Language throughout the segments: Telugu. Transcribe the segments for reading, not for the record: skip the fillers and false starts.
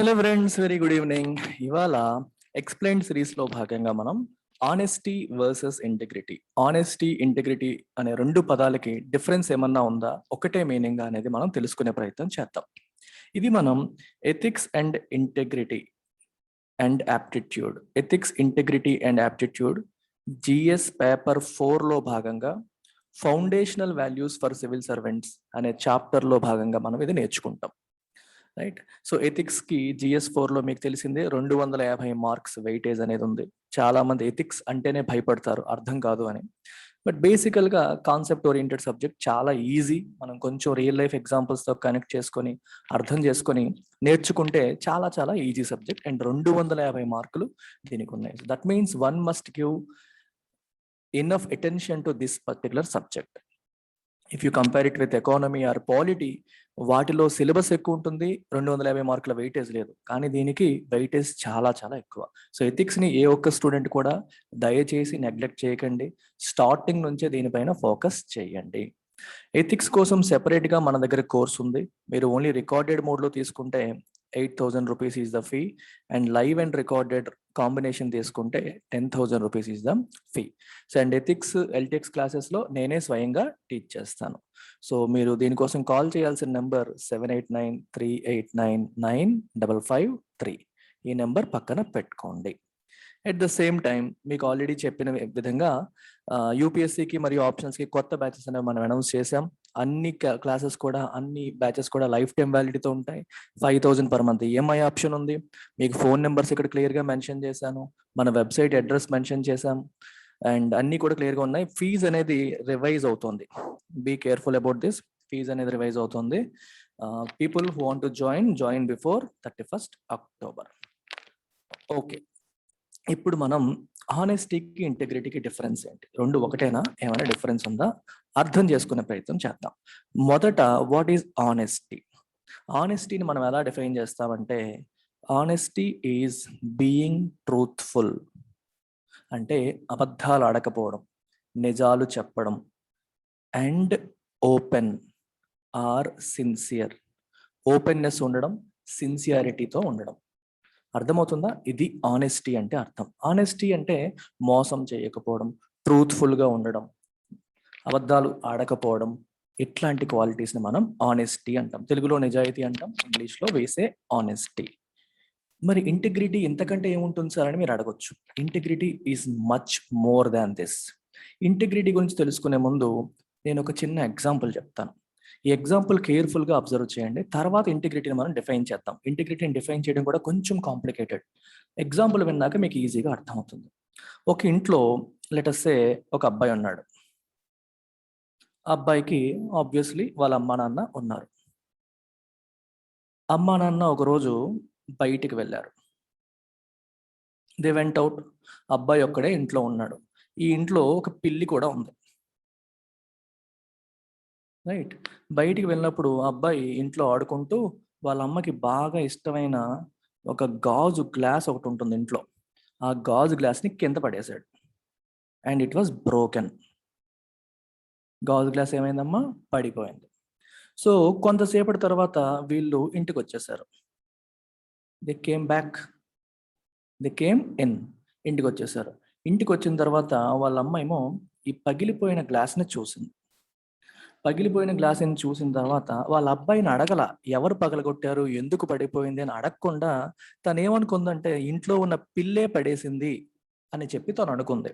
Hello friends, very good evening. ఇవాళ ఎక్స్ప్లెయిన్ సిరీస్లో భాగంగా మనం honesty versus integrity, honesty integrity అనే రెండు పదాలకి డిఫరెన్స్ ఏమన్నా ఉందా, ఒకటే మీనింగ్ అనేది మనం తెలుసుకునే ప్రయత్నం చేద్దాం. ఇది మనం ethics and integrity and aptitude, ethics integrity and aptitude GS paper 4లో భాగంగా foundational values for civil servants అనే చాప్టర్లో భాగంగా మనం ఇది నేర్చుకుంటాం. రైట్. సో ఎథిక్స్ కి GS4లో మీకు తెలిసిందే 250 మార్క్స్ వెయిటేజ్ అనేది ఉంది. చాలా మంది ఎథిక్స్ అంటేనే భయపడతారు, అర్థం కాదు అని. బట్ బేసికల్ గా కాన్సెప్ట్ ఓరియంటెడ్ సబ్జెక్ట్ చాలా ఈజీ. మనం కొంచెం రియల్ లైఫ్ ఎగ్జాంపుల్స్ తో కనెక్ట్ చేసుకొని అర్థం చేసుకొని నేర్చుకుంటే చాలా చాలా ఈజీ సబ్జెక్ట్. అండ్ 250 మార్కులు దీనికి ఉన్నాయి. That means one must give enough attention to this particular subject. If you compare it with economy are polity, వాటిలో సిలబస్ ఎక్కువ ఉంటుంది, 250 మార్కుల వెయిటేజ్ లేదు. కానీ దీనికి వెయిటేజ్ చాలా చాలా ఎక్కువ. సో ఎథిక్స్ని ఏ ఒక్క స్టూడెంట్ కూడా దయచేసి నెగ్లెక్ట్ చేయకండి. స్టార్టింగ్ నుంచే దీనిపైన ఫోకస్ చేయండి. ఎథిక్స్ కోసం సెపరేట్గా మన దగ్గర కోర్స్ ఉంది. మీరు ఓన్లీ రికార్డెడ్ మోడ్లో తీసుకుంటే 8,000 rupees is the fee, and live and recorded combination తీసుకుంటే 10,000 rupees is the fee. So and ethics ఎల్టిఎక్స్ క్లాసెస్లో నేనే స్వయంగా టీచ్ చేస్తాను. సో మీరు దీనికోసం కాల్ చేయాల్సిన నెంబర్ 78938999553. ఈ నెంబర్ పక్కన పెట్టుకోండి. ఎట్ ద సేమ్ టైం మీకు ఆల్రెడీ చెప్పిన విధంగా యూపీఎస్సీకి మరియు ఆప్షన్స్కి కొత్త బ్యాచెస్ అనేవి మనం అనౌన్స్ చేసాం. అన్ని క్లాసెస్ కూడా, అన్ని బ్యాచెస్ కూడా లైఫ్ టైం వ్యాలిడిటీతో ఉంటాయి. 5,000 పర్ మంత్ ఈఎంఐ ఆప్షన్ ఉంది. మీకు ఫోన్ నెంబర్స్ ఇక్కడ క్లియర్గా మెన్షన్ చేశాను, మన వెబ్సైట్ అడ్రస్ మెన్షన్ చేశాం, అండ్ అన్నీ కూడా క్లియర్గా ఉన్నాయి. ఫీజ్ అనేది రివైజ్ అవుతుంది. Be careful about this. Fees అనేది రివైజ్ అవుతుంది. People who want to join before 31st October. Okay, ఇప్పుడు మనం హానెస్టీకి ఇంటెగ్రిటీకి డిఫరెన్స్ ఏంటి, రెండు ఒకటేనా, ఏమైనా డిఫరెన్స్ ఉందా, అర్థం చేసుకునే ప్రయత్నం చేద్దాం. మొదట వాట్ ఈజ్ ఆనెస్టీ? ఆనెస్టీని మనం ఎలా డిఫైన్ చేస్తామంటే, ఆనెస్టీ ఈజ్ బీయింగ్ ట్రూత్ఫుల్, అంటే అబద్ధాలు ఆడకపోవడం, నిజాలు చెప్పడం, and open or sincere, openness ఉండడం, సిన్సియారిటీతో ఉండడం. అర్థమవుతుందా? ఇది ఆనెస్టీ అంటే అర్థం. ఆనెస్టీ అంటే మోసం చేయకపోవడం, ట్రూత్ఫుల్గా ఉండడం, అబద్ధాలు ఆడకపోవడం, ఇట్లాంటి క్వాలిటీస్ని మనం ఆనెస్టీ అంటాం. తెలుగులో నిజాయితీ అంటాం, ఇంగ్లీష్లో వేసే ఆనెస్టీ. మరి ఇంటిగ్రిటీ ఇంతకంటే ఏముంటుంది సార్ అని మీరు అడగొచ్చు. Integrity is much more than this. Integrity గురించి తెలుసుకునే ముందు నేను ఒక చిన్న ఎగ్జాంపుల్ చెప్తాను. ఈ ఎగ్జాంపుల్ కేర్ఫుల్గా అబ్జర్వ్ చేయండి. తర్వాత ఇంటిగ్రిటీని మనం డిఫైన్ చేద్దాం. ఇంటిగ్రిటీని డిఫైన్ చేయడం కూడా కొంచెం కాంప్లికేటెడ్. ఎగ్జాంపుల్ విన్నాక మీకు ఈజీగా అర్థమవుతుంది. ఒక ఇంట్లో లెటర్సే ఒక అబ్బాయి ఉన్నాడు. ఆ అబ్బాయికి ఆబ్వియస్లీ వాళ్ళ అమ్మా నాన్న ఉన్నారు. అమ్మా నాన్న ఒకరోజు బయటికి వెళ్ళారు. They went out. అబ్బాయి ఒక్కడే ఇంట్లో ఉన్నాడు. ఈ ఇంట్లో ఒక పిల్లి కూడా ఉంది. రైట్. బయటికి వెళ్ళినప్పుడు అబ్బాయి ఇంట్లో ఆడుకుంటూ వాళ్ళ అమ్మకి బాగా ఇష్టమైన ఒక గాజు గ్లాస్ ఒకటి ఉంటుంది ఇంట్లో. ఆ గాజు గ్లాస్ని కింద పడేశాడు. And it was broken. గాజు గ్లాస్ ఏమైందమ్మా? పడిపోయింది. సో కొంతసేపటి తర్వాత వీళ్ళు ఇంటికి వచ్చేసారు. They came back, they came in. ఇంటికి వచ్చేసారు. ఇంటికి వచ్చిన తర్వాత వాళ్ళ అమ్మ ఏమో ఈ పగిలిపోయిన గ్లాస్ని చూసింది. పగిలిపోయిన గ్లాసుని చూసిన తర్వాత వాళ్ళ అబ్బాయిని అడగల, ఎవరు పగలగొట్టారు, ఎందుకు పడిపోయింది అని అడగకుండా తను ఏమనుకుందంటే ఇంట్లో ఉన్న పిల్లే పడేసింది అని చెప్పి తను అనుకుంది.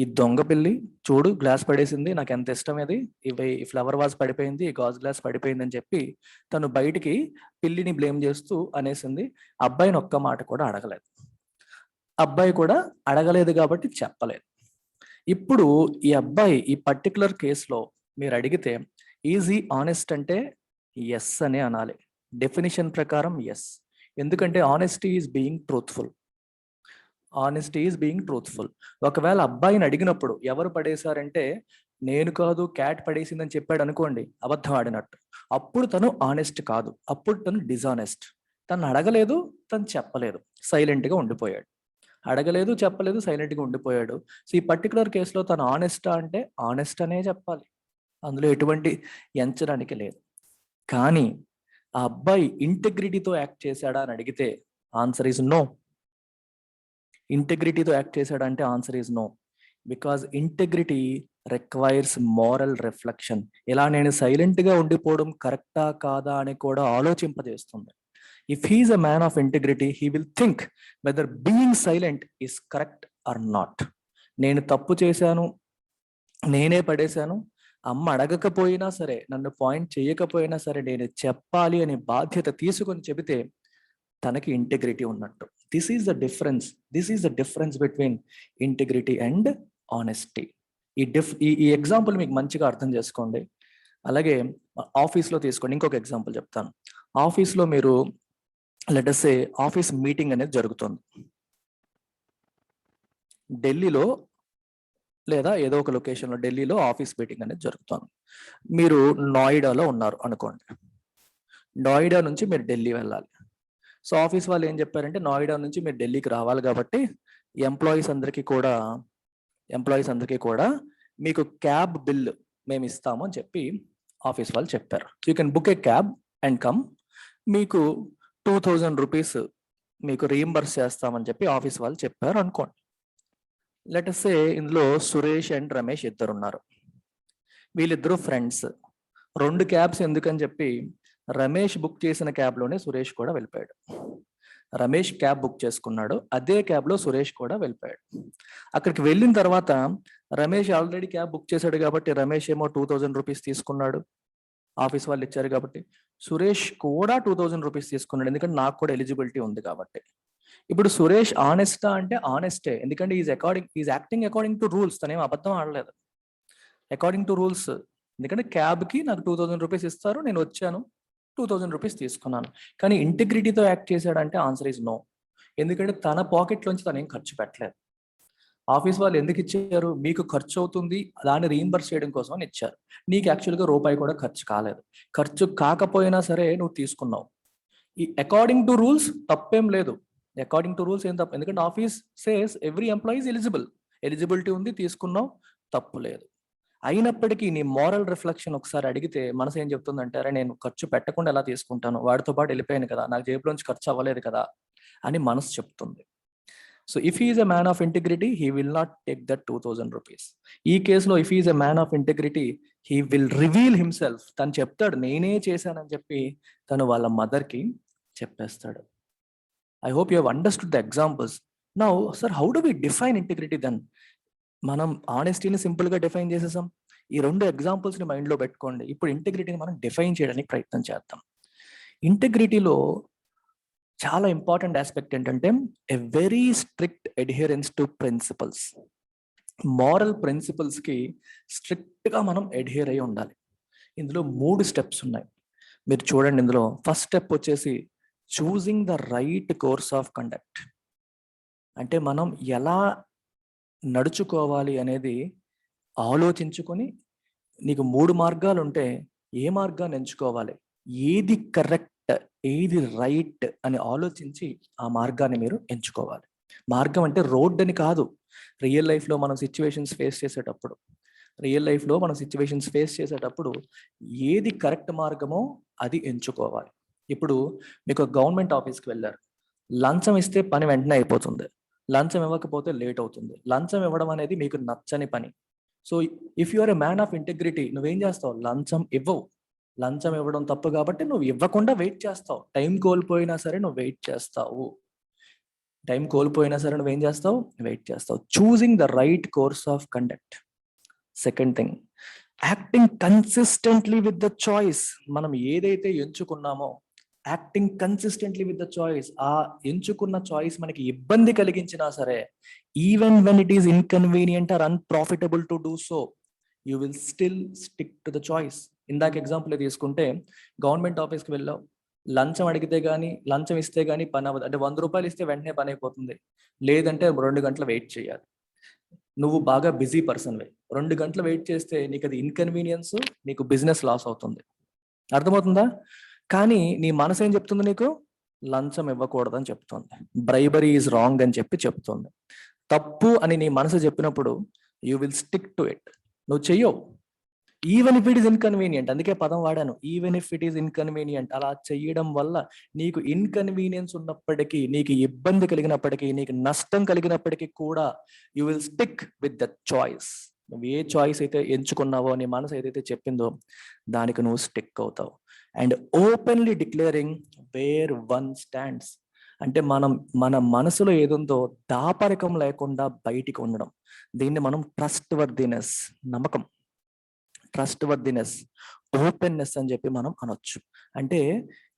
ఈ దొంగ పిల్లి చూడు గ్లాస్ పడేసింది, నాకు ఎంత ఇష్టం ఇది, ఇవి ఫ్లవర్ వాజ్ పడిపోయింది, గాజు గ్లాస్ పడిపోయింది అని చెప్పి తను బయటికి పిల్లిని బ్లేమ్ చేస్తూ అనేసింది. అబ్బాయిని ఒక్క మాట కూడా అడగలేదు. అబ్బాయి కూడా అడగలేదు కాబట్టి చెప్పలేదు. ఇప్పుడు ఈ అబ్బాయి ఈ పర్టికులర్ కేసులో మీరు అడిగితే ఈజీ ఆనెస్ట్ అంటే ఎస్ అనే అనాలి. డెఫినిషన్ ప్రకారం ఎస్. ఎందుకంటే honesty is being truthful. Honesty is being truthful. ఒకవేళ అబ్బాయిని అడిగినప్పుడు ఎవరు పడేశారంటే నేను కాదు క్యాట్ పడేసిందని చెప్పాడు అనుకోండి, అబద్ధం ఆడినట్టు. అప్పుడు తను ఆనెస్ట్ కాదు, అప్పుడు తను డిజానెస్ట్. తను అడగలేదు, తను చెప్పలేదు, సైలెంట్గా ఉండిపోయాడు. అడగలేదు, చెప్పలేదు, సైలెంట్గా ఉండిపోయాడు. సో ఈ పర్టికులర్ కేసులో తను ఆనెస్టా అంటే ఆనెస్ట్ అనే చెప్పాలి. అందులో ఎటువంటి ఎంచడానికి లేదు. కానీ ఆ అబ్బాయి ఇంటెగ్రిటీతో యాక్ట్ చేశాడా అని అడిగితే ఆన్సర్ ఈజ్ నో. ఇంటెగ్రిటీతో యాక్ట్ చేశాడంటే answer is no. Because integrity requires moral reflection. ఇలా నేను సైలెంట్గా ఉండిపోవడం కరెక్టా కాదా అని కూడా ఆలోచింపజేస్తుంది. If he is a man of integrity, he will think whether being silent is correct or not. నేను తప్పు చేశాను, నేనే పడేశాను, అమ్మ అడగకపోయినా సరే, నన్ను పాయింట్ చేయకపోయినా సరే నేను చెప్పాలి అని బాధ్యత తీసుకొని చెబితే తనకి ఇంటెగ్రిటీ ఉన్నట్టు. This is the difference between integrity and honesty. ఈ ఎగ్జాంపుల్ మీకు మంచిగా అర్థం చేసుకోండి. అలాగే ఆఫీస్లో తీసుకోండి. ఇంకొక ఎగ్జాంపుల్ చెప్తాను. ఆఫీస్లో మీరు లెట్ అస్ సే ఆఫీస్ మీటింగ్ అనేది జరుగుతుంది ఢిల్లీలో, లేదా ఏదో ఒక లొకేషన్లో ఢిల్లీలో ఆఫీస్ మీటింగ్ అనేది జరుగుతుంది. మీరు నోయిడాలో ఉన్నారు అనుకోండి. నోయిడా నుంచి మీరు ఢిల్లీ వెళ్ళాలి. సో ఆఫీస్ వాళ్ళు ఏం చెప్పారంటే, నోయిడా నుంచి మీరు ఢిల్లీకి రావాలి కాబట్టి ఎంప్లాయీస్ అందరికీ కూడా మీకు క్యాబ్ బిల్ మేము ఇస్తాము అని చెప్పి ఆఫీస్ వాళ్ళు చెప్పారు. You can book A cab and come. మీకు 2000 రూపీస్ మీకు రీయింబర్స్ చేస్తామని చెప్పి ఆఫీస్ వాళ్ళు చెప్పారు అనుకోండి. లెట్ అస్ సే ఇందులో సురేష్ అండ్ రమేష్ ఇద్దరు ఉన్నారు. వీళ్ళిద్దరూ ఫ్రెండ్స్. 2 క్యాబ్స్ ఎందుకని చెప్పి రమేష్ బుక్ చేసిన క్యాబ్లోనే సురేష్ కూడా వెళ్ళిపోయాడు. రమేష్ క్యాబ్ బుక్ చేసుకున్నాడు, అదే క్యాబ్లో సురేష్ కూడా వెళ్ళిపోయాడు. అక్కడికి వెళ్ళిన తర్వాత రమేష్ ఆల్రెడీ క్యాబ్ బుక్ చేశాడు కాబట్టి రమేష్ ఏమో 2000 రూపీస్ తీసుకున్నాడు, ఆఫీస్ వాళ్ళు ఇచ్చారు కాబట్టి. సురేష్ కూడా 2000 రూపీస్ తీసుకున్నాడు, ఎందుకంటే నాకు కూడా ఎలిజిబిలిటీ ఉంది కాబట్టి. ఇప్పుడు సురేష్ ఆనెస్టా అంటే ఆనెస్టే, ఎందుకంటే is acting according to rules. తనేం అబద్ధం ఆడలేదు, అకార్డింగ్ టు రూల్స్. ఎందుకంటే క్యాబ్కి నాకు 2000 రూపీస్ ఇస్తారు, నేను వచ్చాను, 2000 రూపీస్ తీసుకున్నాను. కానీ ఇంటిగ్రిటీతో యాక్ట్ చేశాడంటే ఆన్సర్ ఈజ్ నో. ఎందుకంటే తన పాకెట్లోంచి తను ఏం ఖర్చు పెట్టలేదు. ఆఫీస్ వాళ్ళు ఎందుకు ఇచ్చారు? మీకు ఖర్చు అవుతుంది, దాన్ని రీయింబర్స్ చేయడం కోసం అని ఇచ్చారు. నీకు యాక్చువల్గా రూపాయి కూడా ఖర్చు కాలేదు. ఖర్చు కాకపోయినా సరే నువ్వు తీసుకున్నావు. ఈ అకార్డింగ్ టు రూల్స్ తప్పేం లేదు. అకార్డింగ్ టు రూల్స్ ఏం తప్పు, ఎందుకంటే office says every employee is eligibility ఉంది, తీసుకున్నావు, తప్పు లేదు. అయినప్పటికీ నీ మోరల్ రిఫ్లెక్షన్ ఒకసారి అడిగితే మనసు ఏం చెప్తుందంటే, అరే నేను ఖర్చు పెట్టకుండా ఎలా తీసుకుంటాను, వాడితో పాటు వెళ్ళిపోయాను కదా, నాకు జేబులోంచి ఖర్చు అవ్వలేదు కదా అని మనసు చెప్తుంది. So if he is a man of integrity, he will not take that 2000 rupees. ఈ కేసులో if he is a man of integrity, he will reveal himself. తను చెప్తాడు నేనే చేశానని చెప్పి తను వాళ్ళ మదర్కి చెప్పేస్తాడు. I hope you have understood the examples. Now sir, how do we define integrity then? మనం ఆనెస్టీని సింపుల్గా డిఫైన్ చేసేసాం. ఈ 2 ఎగ్జాంపుల్స్ని మైండ్లో పెట్టుకోండి. ఇప్పుడు ఇంటిగ్రిటీని మనం డిఫైన్ చేయడానికి ప్రయత్నం చేద్దాం. ఇంటిగ్రిటీలో చాలా ఇంపార్టెంట్ ఆస్పెక్ట్ ఏంటంటే a very strict adherence to principles. Moral ప్రిన్సిపల్స్కి స్ట్రిక్ట్గా మనం అడ్హియర్ అయి ఉండాలి. ఇందులో 3 స్టెప్స్ ఉన్నాయి. మీరు చూడండి, ఇందులో ఫస్ట్ స్టెప్ వచ్చేసి choosing the right course of conduct. అంటే మనం ఎలా నడుచుకోవాలి అనేది ఆలోచించుకొని, నీకు 3 మార్గాలు ఉంటే ఏ మార్గాన్ని ఎంచుకోవాలి, ఏది కరెక్ట్, ఏది రైట్ అని ఆలోచించి ఆ మార్గాన్ని మీరు ఎంచుకోవాలి. మార్గం అంటే రోడ్ అని కాదు. రియల్ లైఫ్లో మనం సిచ్యువేషన్స్ ఫేస్ చేసేటప్పుడు ఏది కరెక్ట్ మార్గమో అది ఎంచుకోవాలి. ఇప్పుడు మీకు గవర్నమెంట్ ఆఫీస్కి వెళ్ళారు, లంచం ఇస్తే పని వెంటనే అయిపోతుంది, లంచం ఇవ్వకపోతే లేట్ అవుతుంది. లంచం ఇవ్వడం అనేది మీకు నచ్చని పని. So if you are a man of integrity, నువ్వేం చేస్తావు? లంచం ఇవ్వవు. లంచం ఇవ్వడం తప్పు కాబట్టి నువ్వు ఇవ్వకుండా వెయిట్ చేస్తావు. టైం కోల్పోయినా సరే నువ్వు వెయిట్ చేస్తావు. వెయిట్ చేస్తావు. Choosing the right course of conduct. Second thing, acting consistently with the choice. మనం ఏదైతే ఎంచుకున్నామో acting consistently with the choice. ఆ ఎంచుకున్న చాయిస్ మనకి ఇబ్బంది కలిగించినా సరే, even when it is inconvenient or unprofitable to do so, you will still stick to the choice. ఇందాక ఎగ్జాంపుల్ తీసుకుంటే, గవర్నమెంట్ ఆఫీస్కి వెళ్ళావు, లంచం అడిగితే కానీ, లంచం ఇస్తే కానీ పని అవ్వదు. అంటే 100 రూపాయలు ఇస్తే వెంటనే పని అయిపోతుంది, లేదంటే 2 గంటలు వెయిట్ చేయాలి. నువ్వు బాగా బిజీ పర్సన్వే, 2 గంటలు వెయిట్ చేస్తే నీకు అది ఇన్కన్వీనియన్స్, నీకు బిజినెస్ లాస్ అవుతుంది. అర్థమవుతుందా? కానీ నీ మనసు ఏం చెప్తుంది? నీకు లంచం ఇవ్వకూడదని చెప్తుంది. బ్రైబరీ ఈజ్ రాంగ్ అని చెప్తుంది. తప్పు అని నీ మనసు చెప్పినప్పుడు you will stick to it. నువ్వు చెయ్యవు. Even if it is inconvenient, అందుకే పదం వాడాను, even if it is inconvenient. అలా చేయడం వల్ల నీకు ఇన్కన్వీనియన్స్ ఉన్నప్పటికీ, నీకు ఇబ్బంది కలిగినప్పటికీ, నీకు నష్టం కలిగినప్పటికీ కూడా you will stick with the choice. నువ్వు ఏ చాయిస్ అయితే ఎంచుకున్నావో, నీ మనసు ఏదైతే చెప్పిందో దానికి నువ్వు స్టిక్ అవుతావు. And openly declaring where one stands, అంటే మన మనసులో ఏదుందో దాపరికం లేకుండా బయటికి ఉండడం. దీన్ని మనం ట్రస్ట్ వర్దినెస్, నమ్మకం, ట్రస్ట్ వర్దినెస్, ఓపెన్నెస్ అని చెప్పి మనం అనొచ్చు. అంటే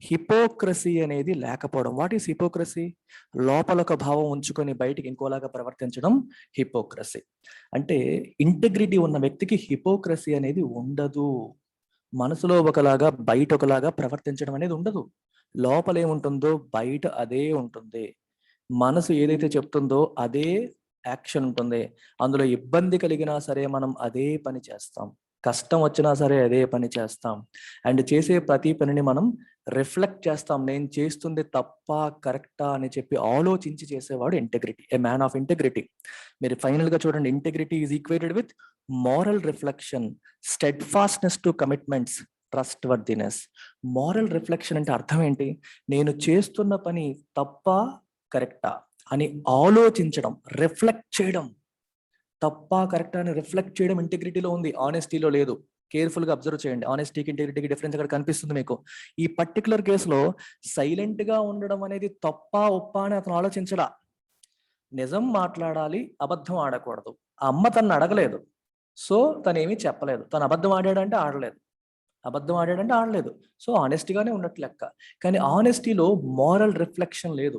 హిపోక్రసీ అనేది లేకపోవడం. What is hypocrisy? లోపల ఒక భావం ఉంచుకొని బయటికి ఇంకోలాగా ప్రవర్తించడం హిపోక్రసీ. అంటే ఇంటెగ్రిటీ ఉన్న వ్యక్తికి హిపోక్రసీ అనేది ఉండదు. మనసులో ఒకలాగా బయట ఒకలాగా ప్రవర్తించడం అనేది ఉండదు. లోపల ఏముంటుందో బయట అదే ఉంటుంది. మనసు ఏదైతే చెప్తుందో అదే యాక్షన్ ఉంటుంది. అందులో ఇబ్బంది కలిగినా సరే మనం అదే పని చేస్తాం, కష్టం వచ్చినా సరే అదే పని చేస్తాం. అండ్ చేసే ప్రతి పనిని మనం రిఫ్లెక్ట్ చేస్తాం. నేను చేస్తుంది తప్ప కరెక్టా అని చెప్పి ఆలోచించి చేసేవాడు integrity, a man of integrity. మీరు ఫైనల్ గా చూడండి, integrity is equated with moral reflection, steadfastness to commitments, trustworthiness. Moral reflection అంటే అర్థం ఏంటి? నేను చేస్తున్న పని తప్ప కరెక్టా అని ఆలోచించడం, రిఫ్లెక్ట్ చేయడం. తప్ప కరెక్టా అని రిఫ్లెక్ట్ చేయడం ఇంటెగ్రిటీలో ఉంది, ఆనెస్టీలో లేదు. కేర్ఫుల్ గా అబ్జర్వ్ చేయండి, ఆనెస్టీకి ఇంటెగ్రిటీకి డిఫరెన్స్ అక్కడ కనిపిస్తుంది మీకు. ఈ పర్టికులర్ కేసులో సైలెంట్ గా ఉండడం అనేది తప్ప ఒప్ప అని అతను ఆలోచించడా. నిజం మాట్లాడాలి, అబద్ధం ఆడకూడదు. ఆ అమ్మ తను అడగలేదు, సో తను ఏమీ చెప్పలేదు. తను అబద్ధం ఆడాడంటే ఆడలేదు, అబద్ధం ఆడాడంటే ఆడలేదు. సో ఆనెస్టీగానే ఉన్నట్టు లెక్క. కానీ ఆనెస్టీలో మోరల్ రిఫ్లెక్షన్ లేదు.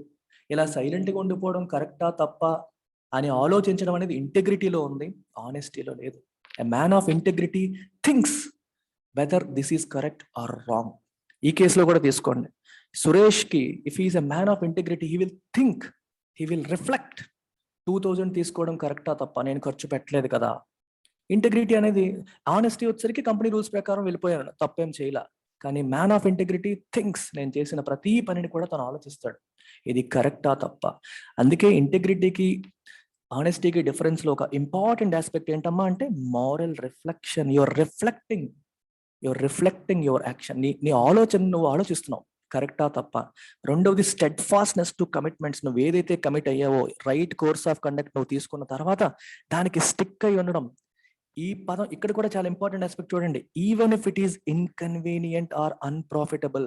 ఇలా సైలెంట్గా ఉండిపోవడం కరెక్టా తప్ప అని ఆలోచించడం అనేది ఇంటెగ్రిటీలో ఉంది, ఆనెస్టీలో లేదు. A man of integrity thinks whether this is correct or wrong. ఈ కేసులో కూడా తీసుకోండి, సురేష్కి if is a man of integrity he will think, he will reflect. 2000 తీసుకోవడం కరెక్టా తప్ప, నేను ఖర్చు పెట్టలేదు కదా. ఇంటెగ్రిటీ అనేది, ఆనెస్టీ వచ్చేసరికి కంపెనీ రూల్స్ ప్రకారం వెళ్ళిపోయాను, తప్పేం చేయలే. కానీ మ్యాన్ ఆఫ్ ఇంటెగ్రిటీ థింక్స్, నేను చేసిన ప్రతి పనిని కూడా తను ఆలోచిస్తాడు, ఇది కరెక్టా తప్ప. అందుకే ఇంటెగ్రిటీకి ఆనెస్టీకి డిఫరెన్స్ లో ఒక ఇంపార్టెంట్ ఆస్పెక్ట్ ఏంటమ్మా అంటే moral reflection. Your reflecting your action. నీ ఆలోచన నువ్వు ఆలోచిస్తున్నావు కరెక్టా తప్ప. రెండవది స్టెడ్ఫాస్ట్నెస్ టు కమిట్మెంట్స్. నువ్వు ఏదైతే కమిట్ అయ్యావో, రైట్ కోర్స్ ఆఫ్ కండక్ట్ నువ్వు తీసుకున్న తర్వాత దానికి స్టిక్ అయి ఉండడం. ఈ పదం ఇక్కడ కూడా చాలా ఇంపార్టెంట్ ఆస్పెక్ట్ చూడండి, even if it is inconvenient or unprofitable.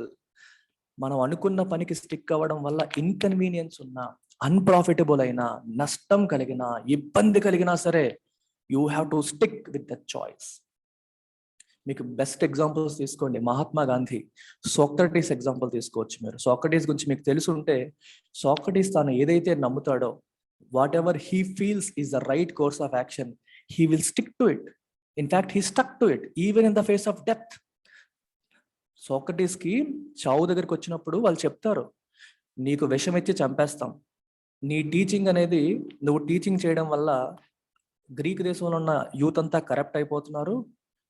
మనం అనుకున్న పనికి స్టిక్ అవ్వడం వల్ల ఇన్కన్వీనియన్స్ ఉన్నా, అన్ప్రాఫిటబుల్ అయినా, నష్టం కలిగినా, ఇబ్బంది కలిగినా సరే you have to stick with the choice. మీకు బెస్ట్ ఎగ్జాంపుల్స్ తీసుకోండి, మహాత్మా గాంధీ, సోక్రటీస్ ఎగ్జాంపుల్ తీసుకోవచ్చు మీరు. సోక్రటీస్ గురించి మీకు తెలుసుంటే, సోక్రటీస్ తాను ఏదైతే నమ్ముతాడో, whatever he feels is the right course of action, he will stick to it. In fact, he stuck to it even in the face of death. Socrates కి చావు దగ్గరికి వచ్చినప్పుడు వాళ్ళు చెప్తారు, నీకు విషం ఇచ్చి చంపేస్తాం, నీ టీచింగ్ అనేది, నువ్వు టీచింగ్ చేయడం వల్ల గ్రీక్ దేశంలో ఉన్న యూత్ అంతా కరప్ట్ అయిపోతున్నారు,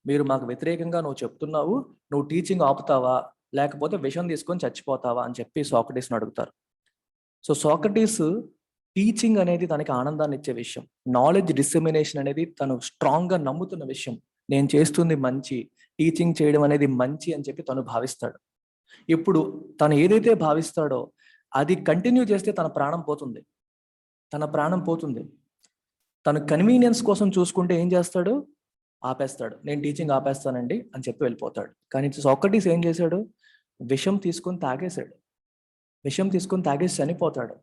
మీరు మాకు వ్యతిరేకంగా నువ్వు చెప్తున్నావు, నువ్వు టీచింగ్ ఆపుతావా లేకపోతే విషం తీసుకొని చచ్చిపోతావా అని చెప్పి సోక్రటీస్ని అడుగుతారు. సో సోక్రటీస్ టీచింగ్ అనేది తనకి ఆనందాన్ని ఇచ్చే విషయం, నాలెడ్జ్ డిసెమినేషన్ అనేది తను స్ట్రాంగ్ గా నమ్ముతున్న విషయం. నేను చేస్తుంది మంచి, టీచింగ్ చేయడం అనేది మంచి అని చెప్పి తను భావిస్తాడు. ఇప్పుడు తను ఏదైతే భావిస్తాడో అది కంటిన్యూ చేస్తే తన ప్రాణం పోతుంది, తను కన్వీనియన్స్ కోసం చూసుకుంటే ఏం చేస్తాడు, ఆపేస్తాడు. నేను టీచింగ్ ఆపేస్తానండి అని చెప్పి వెళ్ళిపోతాడు. కానీ సోక్రటీస్ ఏం చేశాడు, విషం తీసుకొని తాగేసి చనిపోతాడు.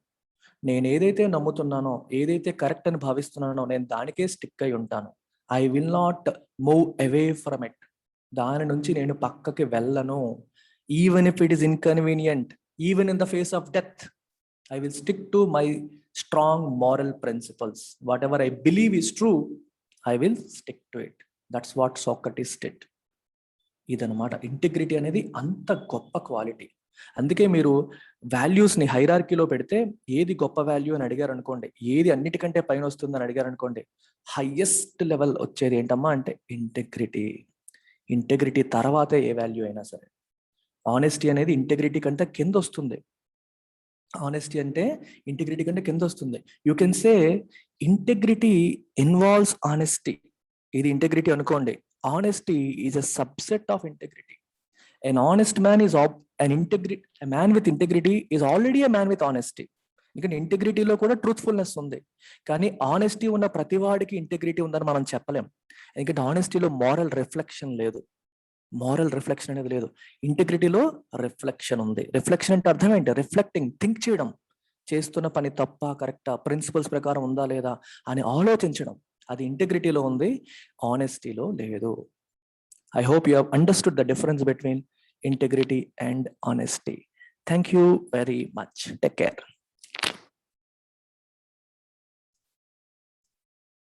నేను ఏదైతే నమ్ముతున్నానో, ఏదైతే కరెక్ట్ అని భావిస్తున్నానో, నేను దానికే స్టిక్ అయి ఉంటాను. I will not move away from it. దాని నుంచి నేను పక్కకి వెళ్ళను. Even if it is inconvenient, even in the face of death, I will stick to my strong moral principles. Whatever I believe is true, I will stick to it. That's what Socrates did. ఇదనమాట ఇంటిగ్రిటీ అనేది, అంత గొప్ప క్వాలిటీ. అందుకే మీరు వాల్యూస్ని హైరార్కీలో పెడితే ఏది గొప్ప వాల్యూ అని అడిగారు అనుకోండి, ఏది అన్నిటికంటే పైన వస్తుందని అడిగారు అనుకోండి, హైయెస్ట్ లెవెల్ వచ్చేది ఏంటమ్మా అంటే ఇంటెగ్రిటీ తర్వాతే ఏ వాల్యూ అయినా సరే. ఆనెస్టీ అనేది ఇంటెగ్రిటీ కంటే కింద వస్తుంది. You can say integrity involves honesty. ఇది ఇంటెగ్రిటీ అనుకోండి, honesty is a subset of integrity. An honest man is a man with integrity is already a man with honesty. ఎందుకంటే ఇంటెగ్రిటీలో కూడా ట్రూత్ఫుల్నెస్ ఉంది, కానీ ఆనెస్టీ ఉన్న ప్రతి వాడికి ఇంటెగ్రిటీ ఉందని మనం చెప్పలేం. ఎందుకంటే ఆనెస్టీలో మారల్ రిఫ్లెక్షన్ లేదు, మారల్ రిఫ్లెక్షన్ అనేది లేదు. ఇంటెగ్రిటీలో రిఫ్లెక్షన్ ఉంది. రిఫ్లెక్షన్ అంటే అర్థం ఏంటి? రిఫ్లెక్టింగ్, థింక్ చేయడం, చేస్తున్న పని తప్ప కరెక్టా, ప్రిన్సిపల్స్ ప్రకారం ఉందా లేదా అని ఆలోచించడం. అది ఇంటెగ్రిటీలో ఉంది, ఆనెస్టీలో లేదు. I hope you have understood the difference between integrity and honesty. Thank you very much. Take care.